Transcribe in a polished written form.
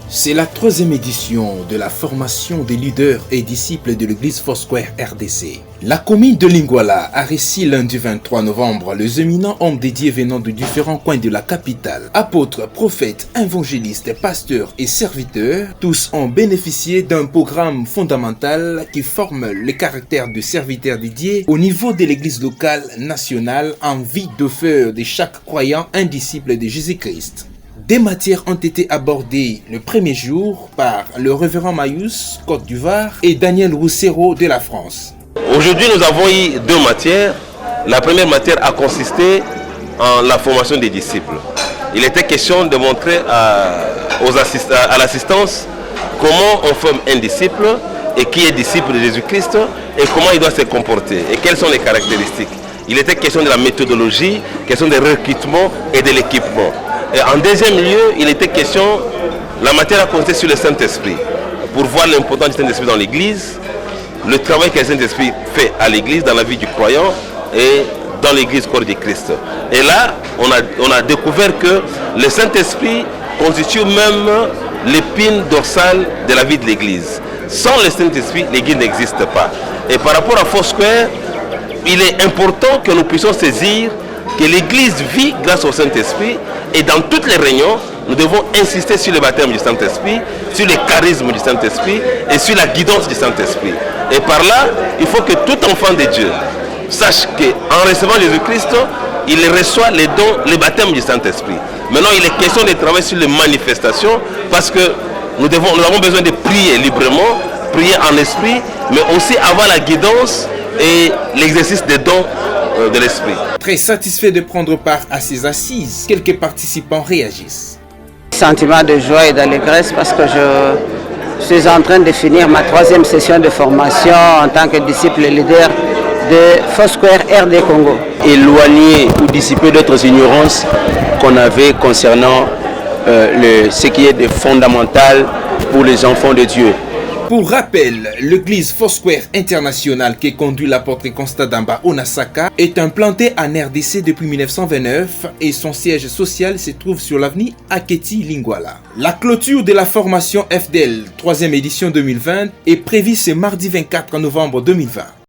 C'est la troisième édition de la formation des leaders et disciples de l'église Foursquare RDC. La commune de Lingwala a reçu lundi 23 novembre les éminents hommes dédiés venant de différents coins de la capitale. Apôtres, prophètes, évangélistes, pasteurs et serviteurs, tous ont bénéficié d'un programme fondamental qui forme le caractère de serviteur dédié au niveau de l'église locale nationale en vue de faire de chaque croyant un disciple de Jésus-Christ. Des matières ont été abordées le premier jour par le révérend Mayus, Côte d'Ivoire, et Daniel Roussero de la France. Aujourd'hui, nous avons eu deux matières. La première matière a consisté en la formation des disciples. Il était question de montrer à l'assistance comment on forme un disciple et qui est disciple de Jésus-Christ et comment il doit se comporter et quelles sont les caractéristiques. Il était question de la méthodologie, question de recrutement et de l'équipement. Et en deuxième lieu, il était question, la matière a consisté sur le Saint-Esprit, pour voir l'importance du Saint-Esprit dans l'Église, le travail que le Saint-Esprit fait à l'Église, dans la vie du croyant et dans l'Église corps de Christ. Et là, on a découvert que le Saint-Esprit constitue même l'épine dorsale de la vie de l'Église. Sans le Saint-Esprit, l'Église n'existe pas. Et par rapport à Foursquare, il est important que nous puissions saisir que l'Église vit grâce au Saint-Esprit et dans toutes les réunions, nous devons insister sur le baptême du Saint-Esprit, sur le charisme du Saint-Esprit et sur la guidance du Saint-Esprit. Et par là, il faut que tout enfant de Dieu sache qu'en recevant Jésus-Christ, il reçoit les dons, le baptême du Saint-Esprit. Maintenant, il est question de travailler sur les manifestations parce que nous avons besoin de prier librement, prier en esprit, mais aussi avoir la guidance et l'exercice des dons de l'esprit. Très satisfait de prendre part à ces assises, quelques participants réagissent. Sentiment de joie et d'allégresse parce que je suis en train de finir ma troisième session de formation en tant que disciple leader de Foursquare RD Congo. Éloigné ou dissiper d'autres ignorances qu'on avait concernant ce qui est de fondamental pour les enfants de Dieu. Pour rappel, l'église Foursquare International qui conduit l'apôtre Constant Damba Onasaka est implantée en RDC depuis 1929 et son siège social se trouve sur l'avenue Aketi Lingwala. La clôture de la formation FDL 3e édition 2020 est prévue ce mardi 24 novembre 2020.